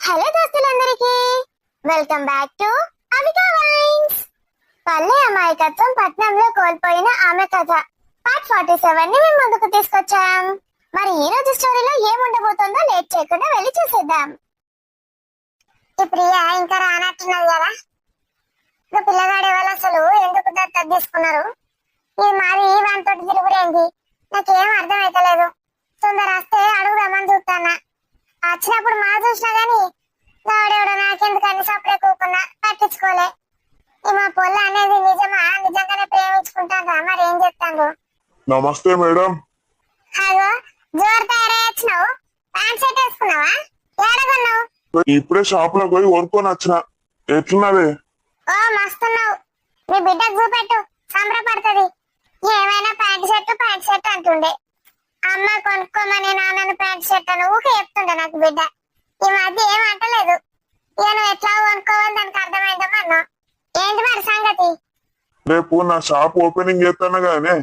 Hello దోస్తులందరికీ welcome back to Avika Vines. పల్లె అమాయకత్వం పట్నంలో కోల్పోయిన ఆమె కథ పార్ట్ 47 ని మేము ముందుకు తీసుకొచ్చాం. మరి ఈ రోజు స్టోరీలో ఏముండబోతుందో లేట్ చేయకుండా వెళ్ళి చూసేద్దాం. ఈ ప్రియ ఇంకా రానట్టున్నది కదా. ఇంకా పిల్లగాడు ఎవరు అసలు ఎందుకు దత్తత తీసుకున్నారు? ఇది మాది వానితో తిరుగురేంది? నాకేం అర్థం అయితలేదు. తొందర వస్తే అడుగుదామని చూస్తానా. వచ్చినప్పుడు మా చూసినా గాని వాడెవడో నాకెందుకని సపరే కూకున్నా పట్టించుకోలే. మా పొల్ల అనేది నిజమా? నిజంగానే ప్రేమించుకుంటారా? మరి ఏం చెప్తాను. నమస్తే మేడం. అగో జోరు తయారయ్యొచ్చినావు. Pant shirt వేసుకున్నావా? ఏడగొన్నావు? ఇప్పుడే షాప్ లో పోయి కొనుక్కొని వచ్చిన. ఎట్లున్నది? ఓ మస్తున్నావు. నీ బిడ్డకు చూపెట్టు, సంబరపడుతుంది. ఏమైనా ప్యాంట్ షర్ట్ అంటుండే. అమ్మ కొనుక్కోమని నాన్నను ప్యాంట్ షర్ట్ అని ఊకే చెప్తుండే నాకు బిడ్డ. ఈ మధ్య ఏం అంటలేదు. ఇక నువ్వు ఎట్లా కొనుక్కోవాలి దానికి అర్థమైందమ్మా అన్నా. ఏంటి మరి సంగతి? రేపు నా షాప్ ఓపెనింగ్ చేస్తాను గానే,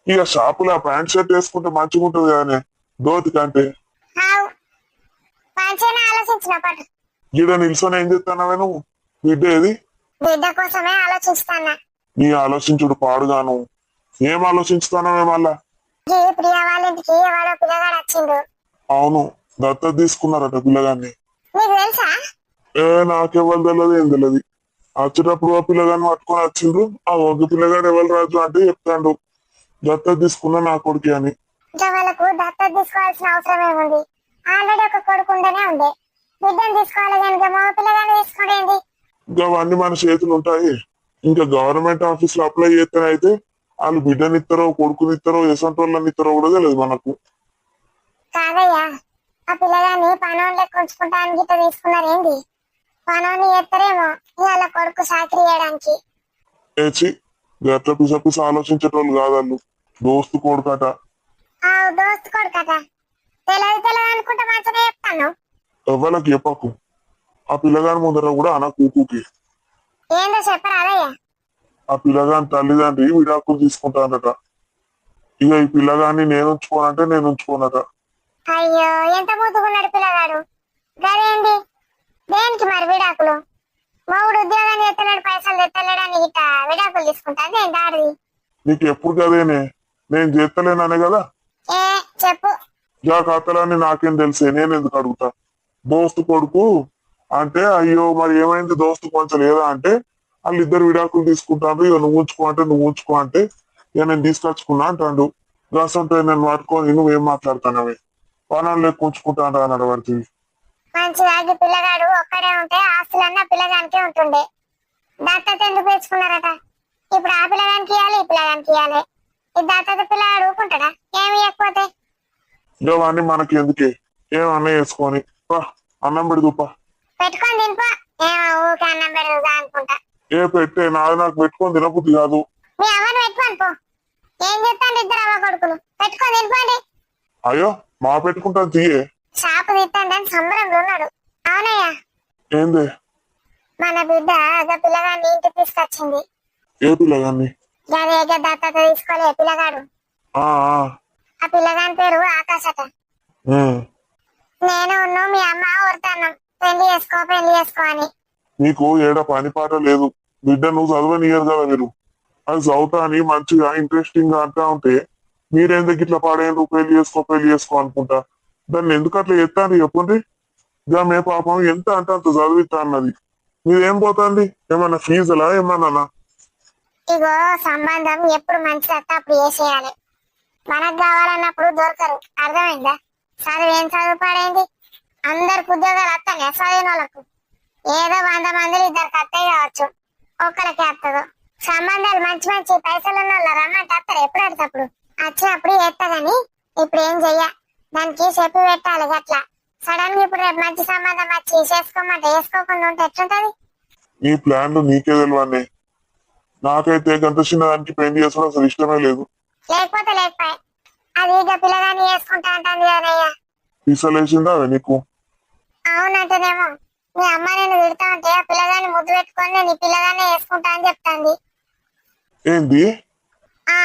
ఇక షాపులో ప్యాంట్ షర్ట్ వేసుకుంటే మంచిగా ఉంటుంది కానీ దోతి కంటే. మంచిగానే ఆలోచించిన పట్టు. ఈడ నిల్సొని ఏం చేస్తానవే నువ్వు? బిడ్డ ఏది? బిడ్డ కోసమే ఆలోచిస్తానా. నీ ఆలోచించుడు పాడుగాను. ఏం ఆలోచించుతానవే మళ్ళా? ఈ ప్రియ వాళ్ళ ఇంటికి ఎవడో పిల్లగాడు వచ్చిండు. అవును, దత్తత తీసుకున్నారట పిల్లగాన్ని. నీకు తెలుసా? నాకెవరు తెలియదు, ఏం తెలియదు. వచ్చేటప్పుడు ఆ పిల్లగాన్ని పట్టుకొని వచ్చిండ్రు. ఆ ఒక పిల్లగాడు ఎవరు రాజు అంటే చెప్తాండు దత్తత తీసుకున్నా నా కొడుకు అని. ఇంకా వాళ్ళకు దత్తత తీసుకోవాల్సిన అవసరం ఏముంది? ఆల్రెడీ ఒక కొడుకు ఉండనే ఉంది. బిడ్డను తీసుకోవాలి కనుక మా పిల్లగాన్ని తీసుకోండి. ఇంకా అవన్నీ మన చేతులు ఉంటాయి. ఇంకా గవర్నమెంట్ ఆఫీస్ లో అప్లై చేస్తేనైతే వాళ్ళు బిడ్డనిస్తారో కొడుకునిస్తారో ఎసంటోళ్ళని ఇస్తారో కూడా తెలియదు మనకు. కాదయ్యా, ఆ పిల్లగాన్ని పనోని లెక్క ఉంచుకుంటానికి గిట్ట తీసుకున్నారేంటి? పనోని చేస్తారేమో ఇవాళ కొడుకు సాకిరి చేయడానికి. ఏచి గట్ల పిస ఆలోచించేటోళ్ళు కాదు వాళ్ళు. దోస్తు కొడుకట. ఆ దోస్తు కొడుకట. తెలియదు అనుకుంటే మంచిగా చెప్తాను. ఎవరికి చెప్పకు. ఆ పిల్లగాని ముందర కూడా అన కూకుకి. ఏందో చెప్పరాదయ్యా? ఆ పిల్లగాని తల్లిదండ్రి విడాకులు తీసుకుంటానట. ఇక ఈ పిల్లగాన్ని నేను ఉంచుకోనట. అయ్యో, ఎంత ముద్దుకున్నాడు పిల్లగాడు. గదేంటి? దేనికి మరి విడాకులు? మొగుడు ఉద్యోగాన్ని ఎత్తలేడు, పైసలు తెత్తలేడని గిట్ట విడాకులు తీసుకుంటాను ఏంటి ఆడది? నీకు ఎప్పుడు కదేనే, నేను చేస్తలేననే కదా. ఏ చెప్పు. జా కథలని నాకేం తెలిసే, నేను ఎందుకు అడుగుతా? దోస్తు కొడుకు అంటే అయ్యో మరి ఏమైంది దోస్తు కొంచెం లేదా అంటే వాళ్ళిద్దరు విడాకులు తీసుకుంటాను. ఇక నువ్వు ఉంచుకో అంటే ఇక నేను తీసుకొచ్చుకున్నా అంటాడు. రసంతో నేను పట్టుకొని నువ్వేం మాట్లాడుతున్నావే? పనులు లెక్క ఉంచుకుంటాను అన్నాడు వాడికి. మంచిగా పిల్లగాడు ఒక్కడే ఉంటే ఆస్తులన్నా పిల్లగానికే ఉంటుండే. దత్తత ఎందుకు తెచ్చుకున్నారట? ఇప్పుడు ఆ పిల్లగానికి ఇవ్వాలి, ఈ పిల్లగానికి ఇవ్వాలి. ఈ దత్తత పిల్లగాడు ఊరుకుంటాడా ఏమి ఇవ్వకపోతే? ఇవన్నీ మనకి ఎందుకే? ఏమన్నా వేసుకొని అన్నం పెడుదుపా. పెట్టుకొని తినిపో. ఏమో ఊకే అన్నం పెడదా అనుకుంటా. ఏ పెట్టే నాది నాకు పెట్టుకొని తినబుద్ధి కాదు. మీ అవ్వని పెట్టుకొని పో. ఏం చెప్తాను ఇద్దరు అవ్వ కొడుకులు? పెట్టుకొని తినిపోండి. అయ్యో మా పెట్టుకుంటాను తీయే. షాపు తీస్తాను సంబరంలో ఉన్నాడు. అవునయ్యా, ఏంది? మన బిడ్డ పిల్లగాన్ని ఇంటికి తీసుకొచ్చింది. ఏ పిల్లగాన్ని? అదే దత్తత తీసుకోలే పిల్లగాడు. ఆ ఆ పిల్లగాని పేరు ఆకాశట. నేను మీ అమ్మ ఊరుతాను పెళ్లి చేసుకో అని. నీకు ఏడ పని పాట లేదు. బిడ్డ నువ్వు చదవనియరు కదా మీరు. అది చదువుతా అని మంచిగా ఇంట్రెస్టింగ్ గా అంటా ఉంటే మీరెందుకు ఇట్లా పాడేందుకు పెళ్లి చేసుకో అనుకుంటా. దాన్ని ఎందుకు అట్లా ఎత్తాను చెప్పండి. ఇక మే పాపం ఎంత అంటే అంత చదివిస్తా అన్నది. మీరేం పోతుంది? ఏమన్నా ఫీజులా ఏమన్నా? ఇగో సంబంధం ఎప్పుడు మంచిది అత్త అప్పుడు చేసేయాలి. మనకు కావాలన్నప్పుడు దొరకరు. అర్థమైందా? చదువు ఏం చదువు పాడైంది? అందరికి ఉద్యోగాలు వస్తాయి చదివిన వాళ్ళకు. ఏదో 100 మందిలో ఇద్దరికి అత్తయ్య కావచ్చు, ఒక్కరికి వస్తుందో. సంబంధాలు మంచి పైసలు ఉన్న వాళ్ళు రమ్మంటే వస్తారు ఎప్పుడు అప్పుడు. వచ్చినప్పుడు చేస్తా గాని ఇప్పుడు ఏం చెయ్య. దానికి చెప్పి పెట్టాలి గట్లా. సడన్ గా ఇప్పుడు రేపు మంచి సంబంధం వచ్చి చేసుకోమంటే వేసుకోకుండా ఉంటే ఎట్లుంటది? నీ ప్లాన్లు నీకే తెలివన్నీ. నాకైతే గంట చిన్నదానికి పెళ్లి చేసుకోవడం అసలు ఇష్టమే లేదు. లేకపోతే లేకపోయి అది ఇక పిల్లగాని వేసుకుంటా అంటుంది కదయ్యా. తీసలేసిందా నీకు? అవునంటేనేమో మీ అమ్మ నేను తిడతా ఉంటే ఆ పిల్లగాని ముద్దు పెట్టుకొని నేను ఈ పిల్లగానే వేసుకుంటా అని చెప్తాంది. ఏంది? ఆ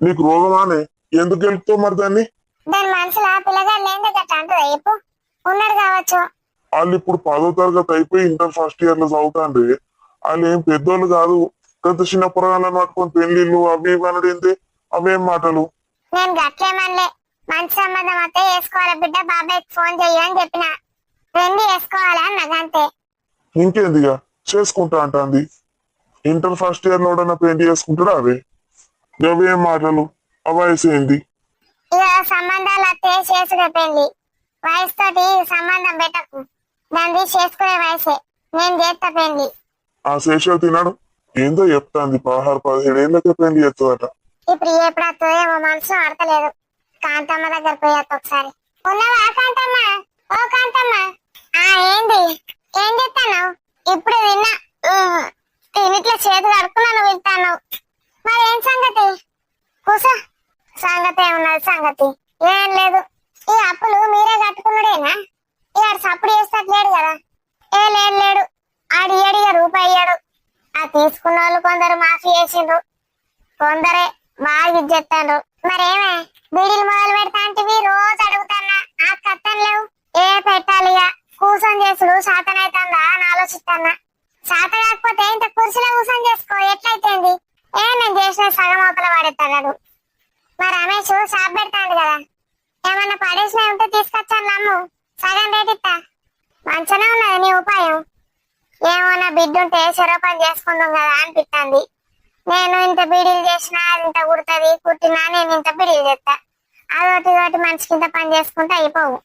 నీకు రోగమానే? ఎందుకు గెలుపుతావు మరి దాన్ని? దాని మనసులో ఆ పిల్లగాడు లేదే గట్ట అంటుందా చెప్పు? ఉన్నాడు కావచ్చు. వాళ్ళు ఇప్పుడు 10వ తరగతి అయిపోయి ఇంటర్ ఫస్ట్ ఇయర్ లో చదువుతాండ్రి. వాళ్ళు ఏం పెద్దోళ్ళు కాదు. గత చిన్న పురాణాలను పట్టుకొని పెళ్లిళ్ళు అవి ఇవి అనడింది. అవేం మాటలు. నేను గట్లేమనలే. మంచి సంబంధం వస్తే వేసుకోవాలి బిడ్డ, బాబాయ్కి ఫోన్ చెయ్యి అని చెప్పిన. పెళ్లి వేసుకోవాలి అన్నదంతే. ఇంకేందిగా చేసుకుంటా అంటాంది. ఇంటర్ ఫస్ట్ ఇయర్ లో పెళ్లి చేసుకుంటాడా? అవేం మాటలు. ఆ వయసు ఏంది? ఇక సంబంధాలు వస్తే చేసుడే పెళ్లి. వయసుతోటి సంబంధం పెట్టకు. దాన్ని చేసుకునే వయసే. నేను చేస్తా పెళ్లి. ఆ శేషాలు తిన్నాడు. ఏందో చెప్తాంది. 16-17 ఏళ్ళకే పెళ్లి చేస్తుందట. ఇప్పుడు ఎప్పుడు వస్తుందో ఏమో మనసు ఆడతలేదు. కాంతమ్మ దగ్గర పోయాక ఒకసారి. ఉన్నవా కాంతమ్మ? ఓ కాంతమ్మ. ఏంది? ఏం చెప్తాను? ఇప్పుడు తిన్నా. తినిట్లా చేతి కడుక్కున్నాను వెళ్తాను. మరి ఏం సంగతి? కూసో. సంగతి ఏమున్నది? సంగతి ఏం లేదు. ఈ అప్పులు మీరే కట్టుకున్నాడేనా? ఇక సప్పుడు చేస్తట్లేడు కదా. లేడు. ఆడు ఏడిగా రూపాయి ఇయ్యాడు. ఆ తీసుకున్న వాళ్ళు కొందరు మాఫీ చేసిండ్రు, కొందరే బాగా ఇచ్చేస్తాండ్రు. మరేమే బీడీలు మొదలు పెడతా అంటే రోజు అడుగుతాన్నా. ఆ కట్టం లేవు. పెట్టాలి ఇక. కూర్చొని చేసుడు శాతనైతుందా అని ఆలోచిస్తాన్నా. శాత కాకపోతే ఇంత కుర్చీలో కూర్చొని చేసుకో. ఎట్లయితేంది? నేను చేసిన సగం అవతల పడేస్తాడు. మా రమేష్ షాప్ పెడతాడు కదా. ఏమన్నా పడేసినా ఉంటే తీసుకొచ్చాను అమ్ము. సగం రేట్ ఇస్తా. మంచిగా ఉన్నది నీ ఉపాయం. ఏమన్నా బిడ్డ ఉంటే చెరో పని చేసుకుందాం కదా అనిపిస్తుంది. నేను ఇంత బీడీలు చేసినా అది ఇంత కుడుతుంది, కుట్టినా నేను ఇంత బీడీలు చేస్తా. అదొకటి మనిషికి ఇంత పని చేసుకుంటే అయిపోవు.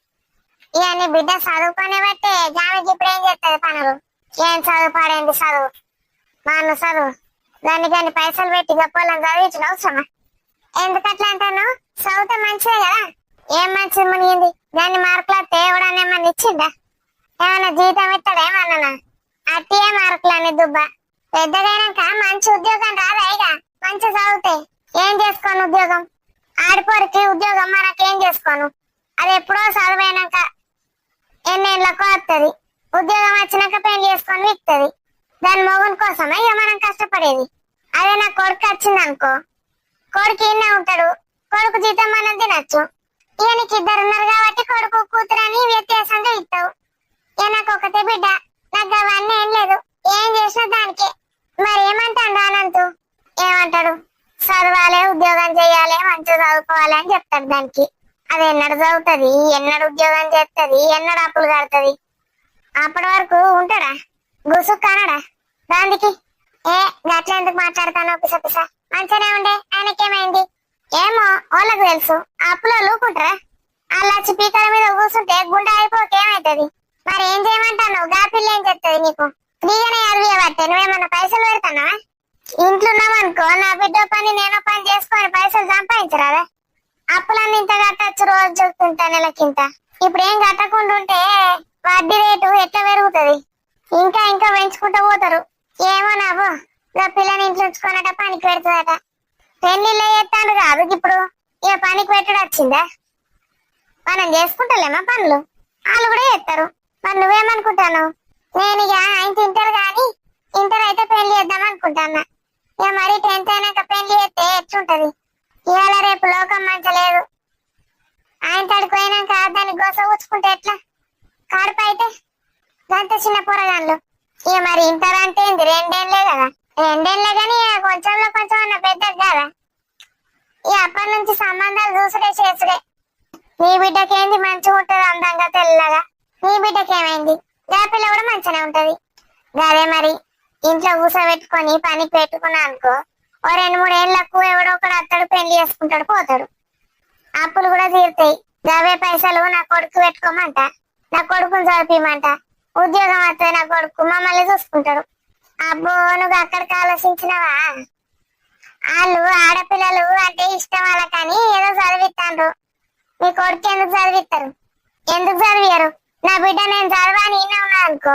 ఇక నీ బిడ్డ చదువుకునే బట్టే జామెకి ఇప్పుడు ఏం చేస్తుంది పనులు. ఏం చదువు పాడైంది చదువు. మాను చదువు. దాన్ని కానీ పైసలు పెట్టి గొప్పలను చదివించిన అవసరమా? ఎందుకట్లా అంటాను? చదివితే మంచిదే కదా. ఏం మంచిది మునిగింది? దాన్ని మార్కులు వస్తే ఎవడన్నా ఏమన్నా ఇచ్చిందా? ఏమన్నా జీతం ఇస్తాడా? ఏమన్నా అట్టియే మార్కులని దుబ్బ. పెద్దగైనాక మంచి ఉద్యోగం రాదాయిగా. మంచి చదివితే ఏం చేసుకోను ఉద్యోగం? ఆడిపోరికి ఉద్యోగం మనకేం చేసుకోను. అది ఎప్పుడో చదువైనాక ఎన్నేళ్ళకో వస్తుంది. ఉద్యోగం వచ్చినాక పెళ్లి చేసుకొని విక్తుంది. దాని మొగుని కోసమే ఇక మనం కష్టపడేది. అదే నా కొడుకు వచ్చింది అనుకో, కొడుకు ఇన్నే ఉంటాడు. కొడుకు జీతం మనం తినచ్చు. ఇక నీకు 2 ఉన్నారు కాబట్టి కొడుకు కూతురు అని వ్యత్యాసంగా ఇస్తావు. ఇక నాకు ఒకటే బిడ్డ. నాకు అవన్నీ ఏం లేదు. ఏం చేసినా దానికే. మరి ఏమంటాడు అనంతు? ఏమంటాడు? చదవాలి, ఉద్యోగం చేయాలి, మంచిగా చదువుకోవాలి అని చెప్తాడు దానికి. అది ఎన్నడు చదువుతుంది, ఎన్నడు ఉద్యోగం చేస్తుంది, ఎన్నడు అప్పులు కడుతుంది? అప్పటి వరకు ఉంటాడా? గుసుకు కానడా దానికి? గట్ల ఎందుకు మాట్లాడతాను? పిస మంచిగానే ఉండే. ఆయనకేమైంది? ఏమో వాళ్ళకు తెలుసు. అప్పులో లూకుంటారా? అల్లాచి పీకల మీద కూర్చుంటే గుండె అయిపోక ఏమైతుంది? మరి ఏం చేయమంటాను? గా పిల్ల ఏం చెప్తుంది నీకు? ఫ్రీగానే అడిగేవాటే నువ్వేమన్నా పైసలు పెడతానా? ఇంట్లో ఉన్నామనుకో, నా బిడ్డ పని నేను పని చేసుకొని పైసలు సంపాదించరాదా? అప్పులన్నీ ఇంత కట్టచ్చు రోజు చూస్తుంటా నెలకింత. ఇప్పుడు ఏం కట్టకుండా ఉంటే వడ్డీ రేటు ఎట్లా పెరుగుతుంది? ఇంకా ఇంకా పెంచుకుంటూ పోతారు. ఏమో నాబో, నా పిల్లని ఇంట్లో ఉంచుకోనట పనికి పెడుతుందట. పెళ్లిళ్ళే చేస్తాడు కాదు ఇప్పుడు. ఇక పనికి పెట్టుడు వచ్చిందా? మనం చేసుకుంటలేమా పనులు? వాళ్ళు కూడా చేస్తారు. మరి నువ్వేమనుకుంటాను? నేను ఇక ఆయన తింటారు కానీ ఇంటర్ అయితే పెళ్లి చేద్దాం అనుకుంటాన్నా. ఇక మరి 10th అయినాక పెళ్లి చేస్తే ఎట్లుంటది? ఇవాళ రేపు లోకం మంచలేదు. ఆయన తడిపోయినాక దాన్ని గోస ఊచుకుంటే ఎట్లా? కడుపు అయితే గంత చిన్న పొరగాన్లు. ఇక మరి ఇంటర్ అంటే ఏంది? 2 ఏళ్ళే కదా. 2 ఏళ్ళే కానీ కొంచెంలో కొంచెం అన్న పెద్దది కదా. ఇక అప్పటి నుంచి సంబంధాలు చూసుడే చేసుడే. నీ బిడ్డకేంది? మంచిగా ఉంటది అందంగా తెల్లగా. నీ బిడ్డకేమైంది? గా పిల్ల కూడా మంచిగానే ఉంటది. అదే మరి ఇంట్లో కూసబెట్టుకొని పనికి పెట్టుకున్నా అనుకో, ఓ 2-3 ఏళ్లకు ఎవడో ఒకడు అత్తడు, పెళ్లి చేసుకుంటాడు, పోతాడు. అప్పులు కూడా తీరుతాయి. అవే పైసలు నా కొడుకు పెట్టుకోమంట, నా కొడుకుని చదివిమంట. ఉద్యోగం వస్తే నా కొడుకు మమ్మల్ని చూసుకుంటాడు. అబ్బో, నువ్వు అక్కడికి ఆలోచించినవా? వాళ్ళు ఆడపిల్లలు అంటే ఇష్టం వాళ్ళకని ఏదో చదివిస్తాండ్రు. మీ కొడుకు ఎందుకు చదివిస్తారు? ఎందుకు చదివారు? నా బిడ్డ నేను చదవని ఈయన ఉన్నా అనుకో,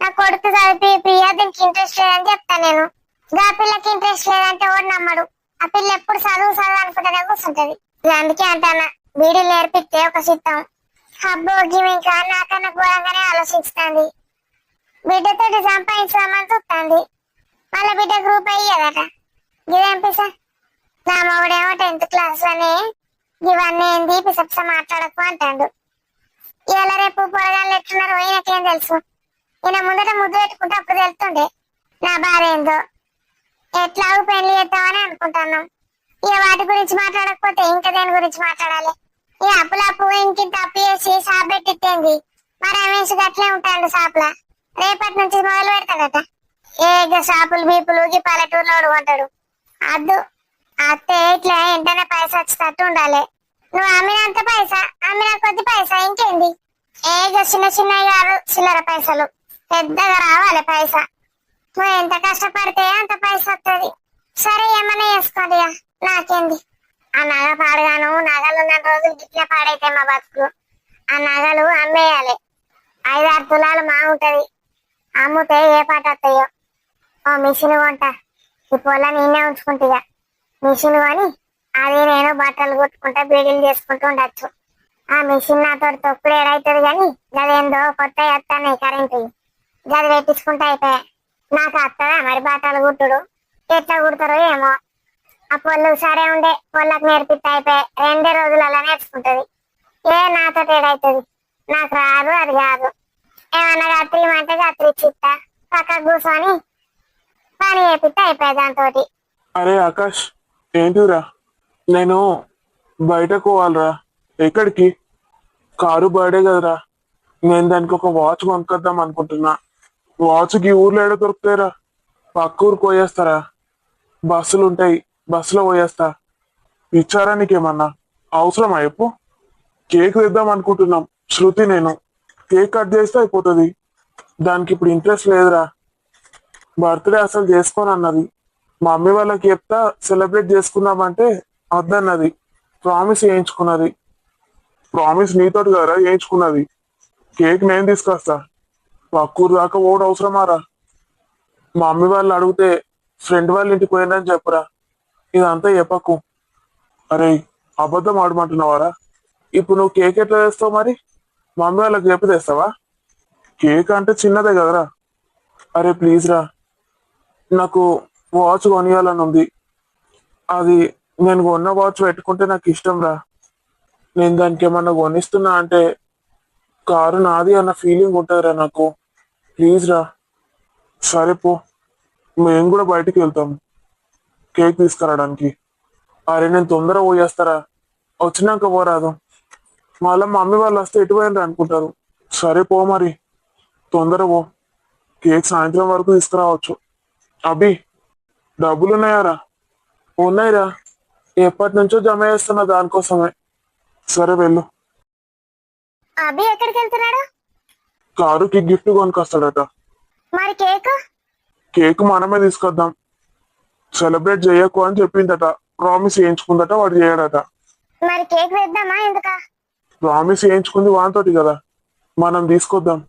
నా కొడుకు చదివి ప్రియా దీనికి ఇంట్రెస్ట్ లేదని చెప్తా నేను. ఆ పిల్లకి ఇంట్రెస్ట్ లేదంటే ఓడి నమ్మడు. ఆ పిల్ల ఎప్పుడు చదువు అనుకుంటేనే కూర్చుంటది. అందుకే అంటానా, బీడీలు నేర్పిస్తే ఒక సిద్ధం. అబ్బో, గివి ఇంకా నాకన్నా ఘోరంగానే ఆలోచిస్తుంది. బిడ్డతోటి సంపాదించామని చూస్తుంది. మళ్ళీ బిడ్డ గ్రూప్ అయ్యేదట. ఇదేం పిస? నా మొగుడేమో 10th క్లాస్ అని ఇవన్నీ ఏంది పిసపిస మాట్లాడకు అంటాడు. ఇలా రేపు పొరగాళ్ళు ఎట్లున్నారు ఈయనకేం తెలుసు. ఈయన ముందట ముద్దు పెట్టుకుంటే అప్పుడు తెలుస్తుండే నా బాధ ఏందో. ఎట్లాగూ పెళ్లి చేద్దామని అనుకుంటున్నాం. ఇక వాటి గురించి మాట్లాడకపోతే ఇంకా దేని గురించి మాట్లాడాలి. ఈ అప్పులప్పు ఇంకింత అప్పు చేసి షాప్ పెట్టింది. మా రమేష్ గట్లే ఉంటాడు షాప్ లా. రేపటి నుంచి మొదలు పెడతాడట. ఏగ షాపులు బీపులు ఈ పల్లెటూరులో కొంటాడు. అద్దు అత్తే ఇట్లా వెంటనే పైసా వచ్చేటట్టు ఉండాలి. నువ్వు అమ్మినంత పైసా, అమ్మిన కొద్ది పైసా ఇంకేంది. ఏగ చిన్న చిన్నవి కాదు చిల్లర పైసలు, పెద్దగా రావాలి పైసా. నువ్వు ఎంత కష్టపడితే అంత పైసా వస్తుంది. సరే ఏమన్నా చేసుకోండి, నాకేంది. ఆ నగ పాడగాను, నగలు ఉన్న రోజులు గిట్లా పాడైతే మా బతుకులు. ఆ నగలు అమ్మేయాలి. 5-6 తులాలు మా ఉంటది. అమ్ముతే ఏ పాట వస్తాయో. ఓ మిషన్ కొంట, ఈ పొలం నేనే ఉంచుకుంటా. మిషన్ కొని అది నేను బట్టలు కుట్టుకుంటా బీడీలు చేసుకుంటూ ఉండొచ్చు. ఆ మిషన్ నాతో తొక్కుడు ఏడైతుంది కానీ గదేందో కొత్త వస్తాయి కరెంటు, గది పెట్టించుకుంటా అయిపోయా. నాకు వస్తుందా మరి బట్టలు కుట్టుడు? ఎట్లా కుడతారో ఏమో. ఆ పొల్లు సరే ఉండే పొల్లకు నేర్పిస్తా అయిపోయా. 2 రోజులలో నేర్చుకుంటది. నాతో ఏడైతుంది, నాకు రాదు, అది కాదు. ఏమన్నా కత్తిరిమంటే కత్తిరిచ్చిస్తా, పక్కకు కూర్చొని పని చేపిస్తా అయిపోయా దాంతో. అరే ఆకాష్, ఏంటిరా? నేను బయటకు పోవాలరా. ఎక్కడికి? కారు బర్త్డే కదరా, నేను దానికి ఒక వాచ్ కొనుక్కొద్దాం అనుకుంటున్నా. వాచ్కి ఊర్లో ఏడ దొరుకుతాయిరా? పక్క ఊరు పోయేస్తారా? బస్సులు ఉంటాయి, బస్సులో పోయేస్తా. ఇచ్చారా నీకేమన్నా? అవసరమా చెప్పు? కేక్ తెద్దాం అనుకుంటున్నాం శృతి నేను. కేక్ కట్ చేస్తే అయిపోతుంది. దానికి ఇప్పుడు ఇంట్రెస్ట్ లేదురా. బర్త్డే అసలు చేసుకోనన్నది. మా మమ్మీ వాళ్ళకి చెప్తా సెలబ్రేట్ చేసుకుందామంటే వద్దన్నది. ప్రామిస్ చేయించుకున్నది. ప్రామిస్ నీతోటి కదరా చేయించుకున్నది. కేక్ నేను తీసుకొస్తా. పక్కూరు దాకా ఓడు అవసరమారా? మా మమ్మీ వాళ్ళు అడిగితే ఫ్రెండ్ వాళ్ళ ఇంటికి పోయిందని చెప్పురా. ఇదంతా చెప్పకు. అరే అబద్ధం ఆడమంటున్నావారా? ఇప్పుడు నువ్వు కేక్ ఎట్లా తెస్తావు మరి? మమ్మీ వాళ్ళకి చెప్పి తెస్తావా? కేక్ అంటే చిన్నదే కదరా. అరే ప్లీజ్ రా, నాకు వాచ్ కొనియాలని ఉంది. అది నేను కొన్న వాచ్ పెట్టుకుంటే నాకు ఇష్టం రా. నేను దానికి ఏమన్నా కొనిస్తున్నా అంటే కారు నాది అన్న ఫీలింగ్ ఉంటుందిరా నాకు. ప్లీజ్ రా. సరే పో, మేము కూడా బయటికి వెళ్తాం కేక్ తీసుకురావడానికి. అరే నేను తొందరగా పోయేస్తారా, వచ్చినాక పోరాదు. మళ్ళీ మా మమ్మీ వాళ్ళు వస్తే ఎటు పోయినరా అనుకుంటారు. సరే పో మరి, తొందర పో. కేక్ సాయంత్రం వరకు తీసుకురావచ్చు. అభి, డబ్బులు ఉన్నాయారా? ఉన్నాయిరా, ఎప్పటి నుంచో జమ చేస్తున్నా దానికోసమే. సరే వెళ్ళు. అభి ఎక్కడికి వెళ్తున్నాడు? కారుకి గిఫ్ట్ కొనుకొస్తాడట. మరి కేక్? కేక్ మనమే తీసుకొద్దాం. సెలబ్రేట్ చేయకు అని చెప్పిందట. ప్రామిస్ చేయించుకుందట, వాడు చేయడట. మరి కేక్ వేద్దామా ఎందుకా? ప్రామిస్ చేయించుకుంది వానితోటి కదా, మనం తీసుకొద్దాం.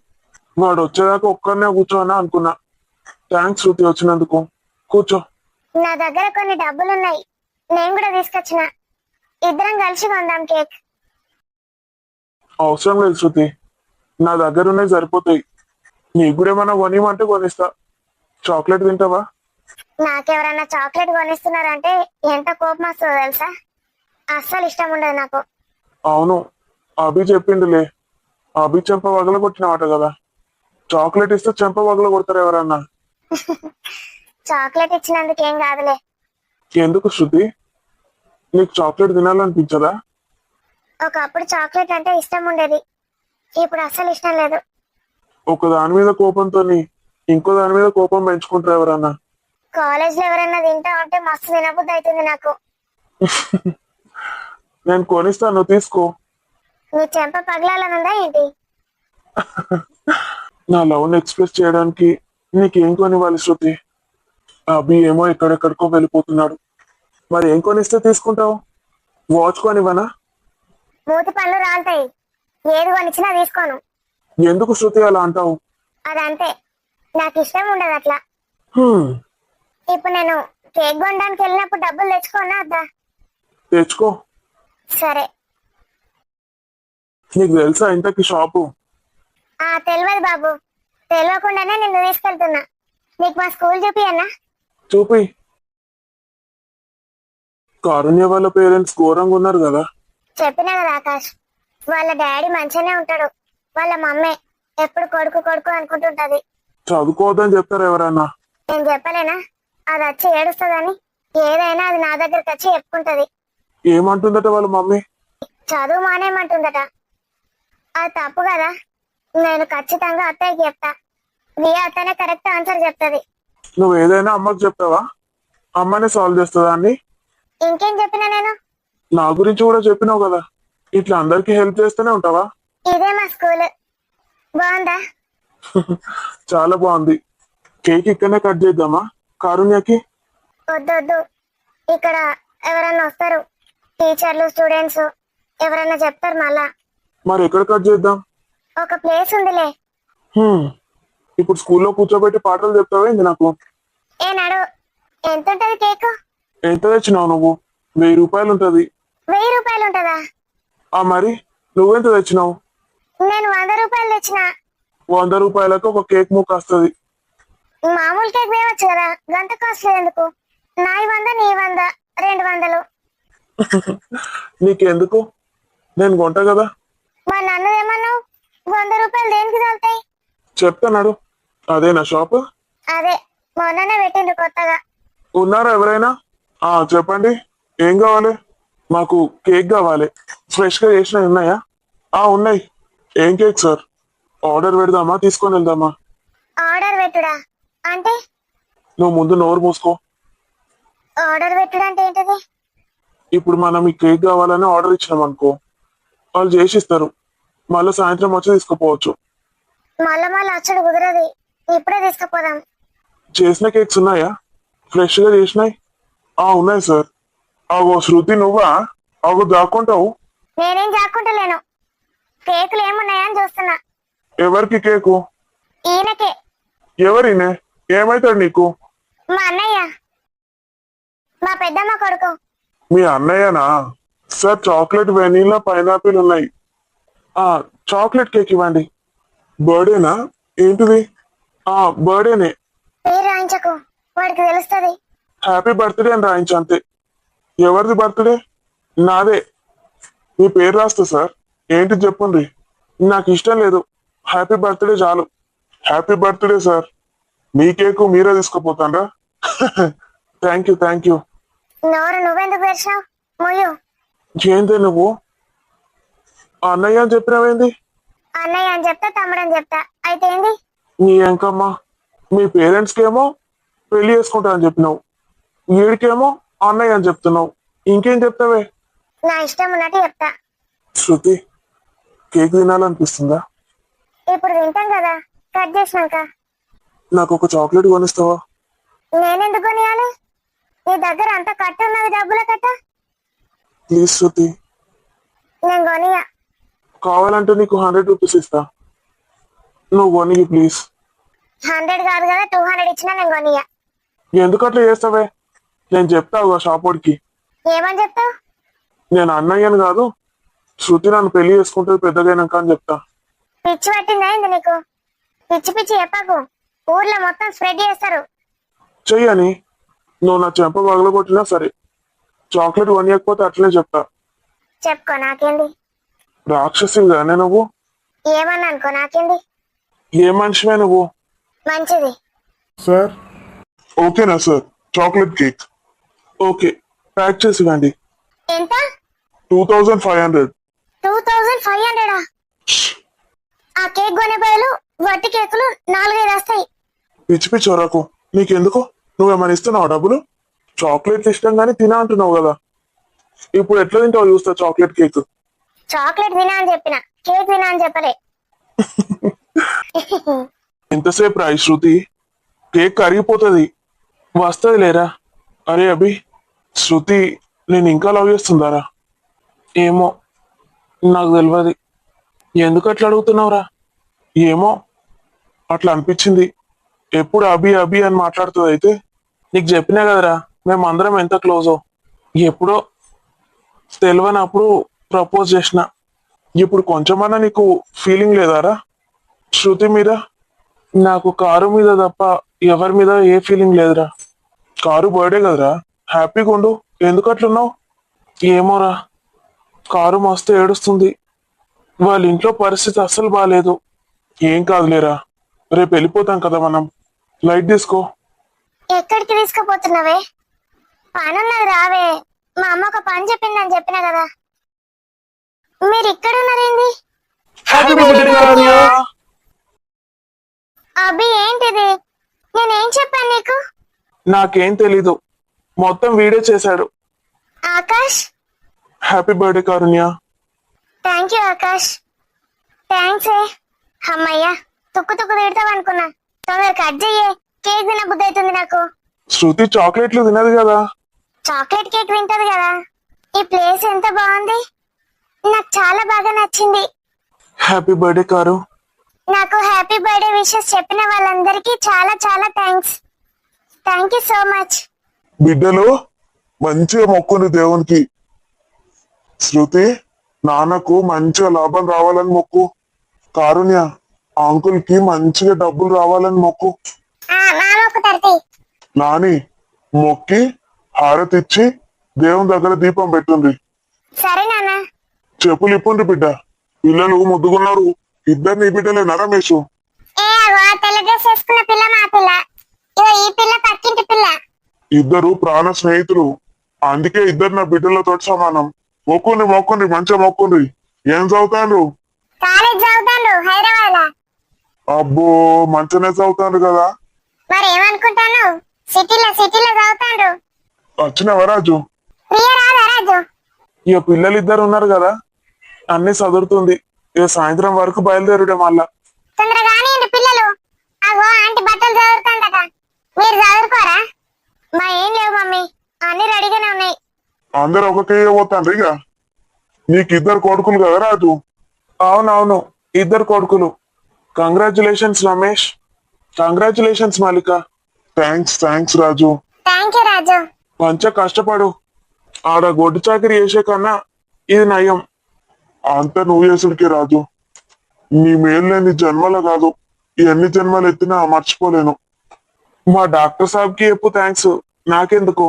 వాడు వచ్చేదాకా ఒక్కడనే కూర్చోనా అనుకున్నా. థ్యాంక్స్ శృతి వచ్చినందుకు. కూర్చో. నా దగ్గర కొన్ని డబ్బులు ఉన్నాయి, నేను కూడా తీసుకొచ్చిన. ఇద్దరం కలిసి కొందాం కేక్. అవసరం లేదు శృతి, నా దగ్గర ఉన్నాయి సరిపోతాయి. నీకు కూడా ఏమన్నా కొనిమంటే కొనిస్తా. చాక్లెట్ తింటావా? నాకెవరన్నా చాక్లెట్ కొనిస్తున్నారంటే ఎంత కోపం వస్తుందో తెలుసా? అస్సలు ఇష్టం ఉండదు నాకు. అవును, అభి చెప్పిండులే. అభి చెంప వగల కొట్టినవాట కదా. చాక్లెట్ ఇస్తే చెంప వగల కొడతారు ఎవరన్నా. చాక్లెట్ ఇచ్చినందుకు ఏం కాదులే. ఎందుకు శృతి, నీకు చాక్లెట్ తినాలనిపించదా? ఒకప్పుడు చాక్లెట్ అంటే ఇష్టం ఉండేది, ఇప్పుడు అస్సలు ఇష్టం లేదు. ఒక దాని మీద కోపంతో ఇంకో దాని మీద కోపం పెంచుకుంటారు ఎవరన్నా. కాలేజ్ లో ఎవరైనా తింటా ఉంటే మస్తు తినబుద్ధి అవుతుంది నాకు. నేను కొనిస్తాను, నువ్వు తీసుకో. నీ చెంప పగలాలనుందా ఏంటి? నా లవ్ ఎక్స్ప్రెస్ చేయడానికి నీకేం కొనివ్వాలి శృతి? అభి ఏమో ఎక్కడెక్కడికో వెళ్ళిపోతున్నాడు. మరి ఏం కొనిస్తే తీసుకుంటావు? వాచ్ కొనివ్వనా? మూతి పళ్ళు రాలుతాయి, ఏది కొనిచ్చినా తీసుకోను. ఎందుకు శృతి అలా అంటావు? అదంతే, నాకు ఇష్టం ఉండదు అట్లా. హ్మ్, ఇప్పుడు నేను కేక్ కొనడానికి వెళ్ళినప్పుడు డబ్బులు తెచ్చుకోనా అద్దా? తెచ్చుకో. సరే. నీకు తెలుసా ఇంతకి షాపు? తెలియదు బాబు, తెలియకుండానే నిన్ను తీసుకెళ్తున్నా. నీకు మా స్కూల్ చూపియన్నా? చూపి. కారుణ్య వాళ్ళ పేరెంట్స్ ఘోరంగా ఉన్నారు కదా. చెప్పినా కదా ఆకాష్, వాళ్ళ డాడీ మంచిగానే ఉంటాడు, వాళ్ళ మమ్మే ఎప్పుడు కొడుకు కొడుకు అనుకుంటుంటది. చదువుకోవద్దని చెప్తారు ఎవరన్నా. నేను చెప్పలేనా అది వచ్చి ఏడుస్తుందని? ఏదైనా అది నా దగ్గరికి వచ్చి చెప్పుకుంటది. ఏమంటుందట వాళ్ళ మమ్మీ? చదువు మానేయమంటుందట. అది తప్పు కదా. నేను ఖచ్చితంగా అత్తయ్యకి చెప్తా. రియా అత్తనే కరెక్ట్ ఆన్సర్ చెప్తది. నువ్వు ఏదైనా అమ్మకి చెప్తావా? అమ్మనే సాల్వ్ చేస్తుందా అన్ని? ఇంకేం చెప్పినా నేను? నా గురించి కూడా చెప్పినావు కదా, ఇట్లా అందరికి హెల్ప్ చేస్తూనే ఉంటావా? ఇదే మా స్కూల్. బాగుందా? చాలా బాగుంది. కేక్ ఇక్కడనే కట్ చేద్దామా కారుణ్యకి? వద్దు, ఇక్కడ ఎవరన్నా వస్తారు, టీచర్లు స్టూడెంట్స్ ఎవరన్నా చెప్తారు మళ్ళా. మరి ఎక్కడ కట్ చేద్దాం? ఒక ప్లేస్ ఉందిలే. ఇప్పుడు స్కూల్లో కూర్చోబెట్టి పాటలు చెప్తావా ఏంది నాకు? ఏ నడు. ఎంత ఉంటది కేక్? ఎంత తెచ్చినావు నువ్వు? 1000 రూపాయలు ఉంటది. 1000 రూపాయలు ఉంటదా? మరి నువ్వెంత తెచ్చినావు? నేను 100 రూపాయలు తెచ్చిన. 100 రూపాయలకు ఒక కేక్ ముక్క వస్తుంది. మామూలు కేక్ వేయవచ్చు కదా, గంట కాస్ట్ ఎందుకు? నాయి 100 నీ 100 200. నీకెందుకు, నేను కొంటా కదా. మరి నన్ను ఏమన్నావు? 100 రూపాయలు దేనికి చల్తాయి? చెప్తానాడు. అదేనా షాప్? అదే, మొన్ననే పెట్టిండు కొత్తగా. ఉన్నారా ఎవరైనా? చెప్పండి, ఏం కావాలి? మాకు కేక్ కావాలి. ఫ్రెష్ గా చేసినవి ఉన్నాయా? ఉన్నాయి. ఏం కేక్ సార్? ఆర్డర్ పెడదామా తీసుకొని వెళ్దామా? ఆర్డర్ పెట్టుడా అంటే? నువ్వు ముందు నోరు మూసుకో. ఆర్డర్ పెట్టుడు అంటే ఏంటిది? ఇప్పుడు మనం ఈ కేక్ కావాలని ఆర్డర్ ఇచ్చినాం అనుకో, వాళ్ళు చేసిస్తారు. మళ్ళీ సాయంత్రం వచ్చి తీసుకుపోవచ్చు. మళ్ళా అచ్చుడు కుదరది. ఇప్పుడే తీసుకుపోదాం. చేసిన కేక్స్ ఉన్నాయా? ఫ్రెష్ గా చేసినాయి? ఉన్నాయి సార్. అగో శృతి, నువ్వా? అగో దాక్కుంటావు. నేనేం జాక్కుంటలేను. కేకులు ఏమున్నాయని చూస్తున్నా. ఎవరికి కేకు? ఈయనకే. ఎవరినే? ఏమైతాడు నీకు? మా అన్నయ్య, మా పెద్దమ్మ కొడుకు. మీ అన్నయ్యనా? సార్, చాక్లెట్, వెనీలా, పైనాపిల్ ఉన్నాయి. చాక్లెట్ కేక్ ఇవ్వండి. బర్త్డేనా? ఏంటిది? బర్త్డేనే. పేరు రాయించకు, వాడికి తెలుస్తుంది. హ్యాపీ బర్త్డే అని రాయించు అంతే. ఎవరిది బర్త్డే? నాదే. మీ పేరు రాస్తా సార్. ఏంటి చెప్పండి. నాకు ఇష్టం లేదు, హ్యాపీ బర్త్డే చాలు. Happy birthday sir. మీ కేకు మీరే తీసుకుపోతాండ్రా? Thank you. నోరు నువ్వెందుకు తెరిచావు? మొయ్యు. ఏంటి నువ్వు అన్నయ్య అని చెప్పినావేంది? అన్నయ్య అని చెప్తా, తమ్ముడు అని చెప్తా. అయితే ఏంది? నీ ఎంకమ్మా, మీ పేరెంట్స్ కేమో పెళ్లి చేసుకుంటా అని చెప్పినావు, వీడికేమో అన్నయ్య అని చెప్తున్నావు. ఇంకేం చెప్తావే? నా ఇష్టం ఉన్నట్టు చెప్తా. శృతి, కేక్ తినాలనిపిస్తుందా? ఇప్పుడు తింటాం కదా, కట్ చేసినాక. నాకు ఒక చాక్లెట్ కొనిస్తావా? నేనెందుకు కొనియాలి? నీ దగ్గర అంత కట్ట ఉన్నది, డబ్బుల కట్ట. ప్లీజ్ శృతి. నేను కొనియా. కావాలంటే నీకు 100 రూపీస్ ఇస్తా, నువ్వు కొని ప్లీజ్. 100 కాదు కదా, 200 ఇచ్చినా నేను కొనియా. ఎందుకు అట్లా చేస్తావే? నేను చెప్తావు షాపోడికి. ఏమని చెప్తావు? నేను అన్నయ్యను కాదు, శృతి నన్ను పెళ్లి చేసుకుంటుంది పెద్దగైనాక అని చెప్తా. పిచ్చి పట్టిందా ఏంది నీకు? పిచ్చి చెప్పకు, ఊర్లో మొత్తం స్ప్రెడ్ చేస్తారు. చెయ్యని. నువ్వు నా చెంప పగలగొట్టినా సరే, చాక్లెట్ కొనియకపోతే అట్లనే చెప్తా. చెప్పుకో, నాకేంది. రాక్షసిగానే నువ్వు. ఏమన్నా అనుకో, నాకేంది. ఏ మనిషివే నువ్వు? మంచిది సార్. ఓకేనా sir? Chocolate cake okay, pack చేసి ఇవ్వండి. ఎంత? 2500. 2500? ఆ కేక్ కొనే బదులు వట్టి కేకులు 4-5 వస్తాయి. పిచ్చి పిచ్చి వరకు నీకెందుకు? నువ్వేమైనా ఇస్తున్నావు డబ్బులు? చాక్లెట్ ఇష్టం కానీ తినా అంటున్నావు కదా, ఇప్పుడు ఎట్లా తింటావు చూస్తా చాక్లెట్ కేక్. చాక్లెట్ తినా అని చెప్పిన, కేక్ తినా అని చెప్పలే. ఎంతసేపు రా శృతి, కేక్ కరిగిపోతుంది. వస్తుంది లేరా? అరే అభి, శృతి నేను ఇంకా లవ్ చేస్తుందారా? ఏమో, నాకు తెలియదు. ఎందుకు అట్లా అడుగుతున్నావురా? ఏమో, అట్లా అనిపించింది. ఎప్పుడు అభి అభి అని మాట్లాడుతుంది. అయితే నీకు చెప్పినా కదరా, మేమందరం ఎంత క్లోజో. ఎప్పుడో తెలియనప్పుడు ప్రపోజ్ చేసిన. ఇప్పుడు కొంచెమన్నా నీకు ఫీలింగ్ లేదారా శృతి మీద? నాకు కారు మీద తప్ప ఎవరి మీద ఏ ఫీలింగ్ లేదురా. కారు బర్త్డే కదరా, హ్యాపీగా ఉండు. ఎందుకు అట్లున్నావు? ఏమోరా, కారు మస్తు ఏడుస్తుంది. వాళ్ళ ఇంట్లో పరిస్థితి అస్సలు బాగాలేదు. ఏం కాదులేరా, రేపు వెళ్ళిపోతాం కదా మనం. లైట్ తీసుకో. ఎక్కడికి తీసుకుపోతున్నావే? పనున్నది రావే. మా అమ్మ ఒక పని చెప్పిందని చెప్పినా కదా. మీరు ఇక్కడ ఉన్నారేంది? హ్యాపీ బర్త్డే కారుణ్య. అభి ఏంటిది? నేనేం చెప్పాను నీకు? నాకేం తెలీదు, మొత్తం వీడియో చేశాడు. Akash, happy birthday Karunya. Thank you Akash. Thanks ఏ. అమ్మయ్యా, తుక్కు తుక్కు తిడతావు అనుకున్నా. తొందర కట్ చెయ్యే, కేక్ తిన బుద్ధి అవుతుంది నాకు. శృతి చాక్లెట్లు తినదు కదా. చాక్లెట్ కేక్ తింటది కదా. ఈ ప్లేస్ ఎంత బాగుంది, నాకు చాలా బాగా నచ్చింది. Happy birthday car. నాకు హ్యాపీ బర్త్డే విషెస్ చెప్పిన వాళ్ళందరికీ చాలా చాలా thanks. Thank you so much. బిడ్డలు మంచిగా మొక్కుంది దేవునికి. శృతి, నాన్నకు మంచిగా లాభం రావాలని మొక్కు. కారుణ్య, అంకుల్ కి మంచిగా డబ్బులు రావాలని మొక్కు. నాని, మొక్కి హారతిచ్చి దేవుని దగ్గర దీపం పెట్టుంది. సరే నాన్న. చెప్పులు ఇప్పుండ్రి బిడ్డ. పిల్లలు ముద్దుగున్నారు. ఇద్దరు నీ బిడ్డలేనా రమేష్? తెల్ల డ్రెస్ వేసుకున్న పిల్ల మా పిల్ల. ఇగో ఈ పిల్ల పక్కింటి పిల్ల. ఇద్దరు ప్రాణ స్నేహితులు, అందుకే ఇద్దరు నా బిడ్డలతో సమానం. మొక్కుండ్రి మొక్కుండ్రి, మంచిగా మొక్కుండ్రి. ఏం చదువుతాండ్రు? కాలేజ్ చదువుతాను హైదరాబాద్ లా. అబ్బో, మంచిగానే చదువుతాండ్రు కదా. మరి ఏమనుకుంటాను, సిటీలో చదువుతాండ్రు. వచ్చినావా రాజు? ప్రియ రాదా రాజు? ఇక పిల్లలు ఇద్దరు ఉన్నారు కదా, అన్ని చదువుతుంది. ఇక సాయంత్రం వరకు బయలుదేరుడే మళ్ళా. తొందరగా కానివ్వండి పిల్లలు. అగో ఆంటీ బట్టలు చదువుతాందట. మీరు చదువుకోరా? మా ఏం లేవు మమ్మీ, అన్ని రెడీగానే ఉన్నాయి. అందరు ఒకకే పోతాండ్రు. ఇక నీకు ఇద్దరు కొడుకులు కదా రాజు? అవునవును, ఇద్దరు కొడుకులు. Congratulations Ramesh. Congratulations Malika. Thanks Raju. Thank you Raju. మంచిగా కష్టపడు. ఆడ గొడ్డు చాకరీ చేసే కన్నా ఇది నయం. అంత నువ్వు చేసుడికి రాజు. నీ మేలు లేని జన్మలో కాదు, ఈ ఎన్ని జన్మలు ఎత్తినా మర్చిపోలేను. మా డాక్టర్ సాబ్ కి చెప్పు థ్యాంక్స్, నాకెందుకు.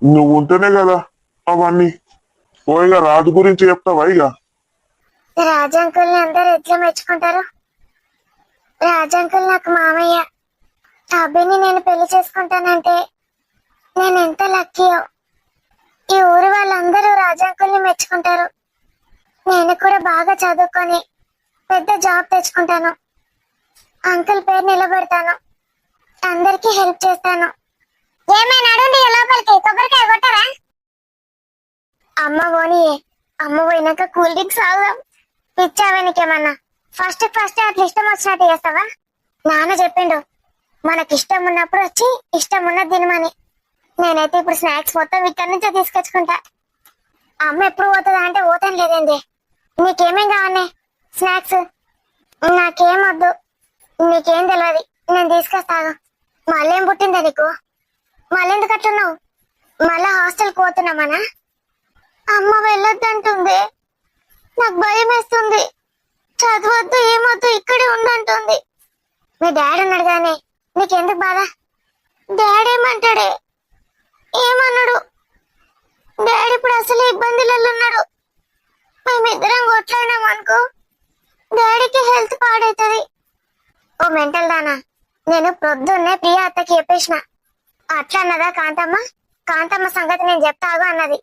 నువ్వు ఉంటేనే కదా అవన్నీ. ఓయిగా రాజు గురించి చెప్తావా? ఇక రాజంకుల్ని అందరు ఎట్లా మెచ్చుకుంటారు. రాజంకుల్ నాకు మామయ్య. అభిని నేను పెళ్లి చేసుకుంటానంటే నేను ఎంత లక్కీయో. ఈ ఊరు వాళ్ళందరూ రాజంకుల్ని మెచ్చుకుంటారు. నేను కూడా బాగా చదువుకొని పెద్ద జాబ్ తెచ్చుకుంటాను. అంకుల్ పేరు నిలబెడతాను. అందరికీ హెల్ప్ చేస్తాను. ఏమైనా అడుండి లోపలికి కొబ్బరికాయ కొట్టరా? అమ్మ పోనీయే. అమ్మ పోయినాక కూల్ డ్రింక్స్ తాగుదాం. పిచ్చావే నీకేమన్నా? ఫస్ట్ అట్లా ఇష్టం వచ్చినట్టు చేస్తావా? నాన్న చెప్పిండు, మనకిష్టం ఉన్నప్పుడు వచ్చి ఇష్టం ఉన్నది తినమని. నేనైతే ఇప్పుడు స్నాక్స్ మొత్తం ఇక్కడి నుంచే తీసుకొచ్చుకుంటా. అమ్మ ఎప్పుడు పోతుందా అంటే పోతాను లేదండి. నీకేమేం కావాలి స్నాక్స్? నాకేం వద్దు, నీకేం తెలియదు, నేను తీసుకొస్తాను. మళ్ళేం పుట్టిందా నీకు? మళ్ళెందుకు అట్లున్నావు? మళ్ళా హాస్టల్కి పోతున్నామనా? అమ్మ వెళ్ళొద్దంటుంది. నాకు భయం వేస్తుంది. చదవద్దు ఏమొద్దు ఇక్కడే ఉండంటుంది. మీ డాడీ ఉన్నాడు కానీ నీకెందుకు బాధ? డాడీ ఏమంటాడే? ఏమన్నాడు? డాడీ ఇప్పుడు అసలు ఇబ్బందులలో ఉన్నాడు. మేమిద్దరం కొట్లాడినాం అనుకో, డాడీకి హెల్త్ పాడవుతుంది. ఓ మెంటల్ దానా, నేను ప్రొద్దున్నే ప్రియా అత్తకి చెప్పేసిన. అట్లా అన్నదా కాంతమ్మ? కాంతమ్మ సంగతి నేను చెప్తాగు అన్నది.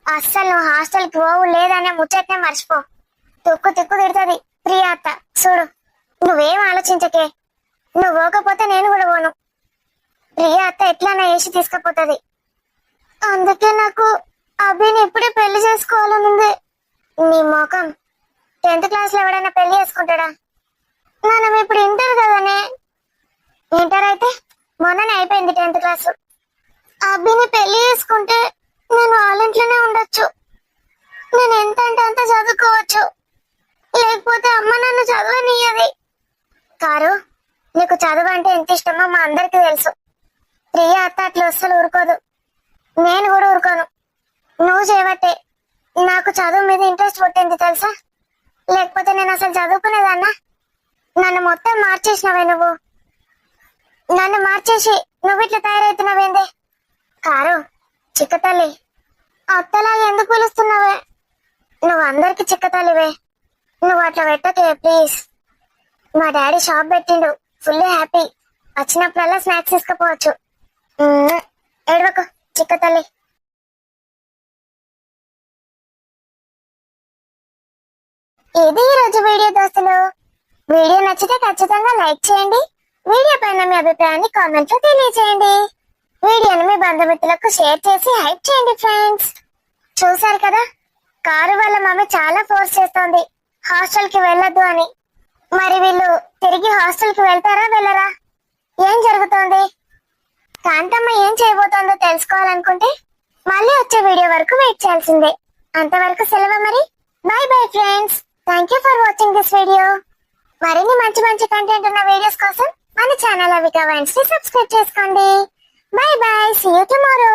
అస్సలు నువ్వు హాస్టల్కి పోవు లేదనే ముచ్చట్నే మర్చిపో. తుక్కు తిడుతుంది ప్రియా అత్త. చూడు, నువ్వేం ఆలోచించకే. నువ్వు పోకపోతే నేను కూడా పోను. ప్రియా అత్త ఎట్లన్నా వేసి తీసుకుపోతుంది. అందుకే నాకు అభిని ఇప్పుడే పెళ్లి చేసుకోవాలనుంది. నీ మోకం, 10th క్లాస్ లో ఎవడైనా పెళ్లి చేసుకుంటాడా? మనం ఇప్పుడు ఇంటర్ కదనే. ఇంటర్ అయితే మొన్ననే అయిపోయింది 10th క్లాస్. అభిని పెళ్లి చేసుకుంటే నేను వాళ్ళ ఇంట్లోనే ఉండొచ్చు. నేను ఎంత అంటే అంత చదువుకోవచ్చు. లేకపోతే అమ్మ నన్ను చదవనీయది. కారు, నీకు చదువు అంటే ఎంత ఇష్టమో మా అందరికి తెలుసు. ప్రియా అత్త అట్లా అస్సలు ఊరుకోదు, నేను కూడా ఊరుకోను. నువ్వు చేయబట్టే నాకు చదువు మీద ఇంట్రెస్ట్ పుట్టింది తెలుసా? లేకపోతే నేను అసలు చదువుకునేదన్నా? నన్ను మొత్తం మార్చేసినవే నువ్వు. నన్ను మార్చేసి నువ్వు ఇట్లా తయారవుతున్నావేందే? కారు, చిక్కతల్లి, అత్తలాగా ఎందుకు పిలుస్తున్నావే? నువ్వు అందరికి చిక్కతల్లివే. నువ్వు అట్లా పెట్టకే ప్లీజ్. మా డాడీ షాప్ పెట్టిండు, ఫుల్ హ్యాపీ. వచ్చినప్పుడల్లా స్నాక్స్ తీసుకుపోవచ్చు. ఏడవకు చిక్క తల్లి. ఇది ఈ రోజు వీడియో దోస్తులు. వీడియో నచ్చితే ఖచ్చితంగా లైక్ చేయండి. వీడియో పైన మీ అభిప్రాయాన్ని కామెంట్ లో తెలియజేయండి. వీడియోని మీ బంధుమిత్రులకు షేర్ చేసి హైప్ చేయండి ఫ్రెండ్స్. చూసారు కదా, కారు వాళ్ళ మమ్మీ చాలా ఫోర్స్ చేస్తోంది హాస్టల్ కి వెళ్ళొద్దు అని. మరి వీళ్ళు తిరిగి హాస్టల్ కి వెళ్తారా వెళ్ళరా? ఏం జరుగుతోంది? కాంతమ్మ ఏం చేయబోతోందో తెలుసుకోవాలనుకుంటే మళ్ళీ వచ్చే వీడియో వరకు వెయిట్ చేయాల్సిందే. అంతవరకు సెలవు మరి. Bye bye friends. Thank you for watching this video. మరిన్ని మంచి మంచి కంటెంట్ ఉన్న వీడియోస్ కోసం మన ఛానల్ అవికా వైన్స్ ని సబ్స్క్రైబ్ చేసుకోండి. Bye bye, see you tomorrow.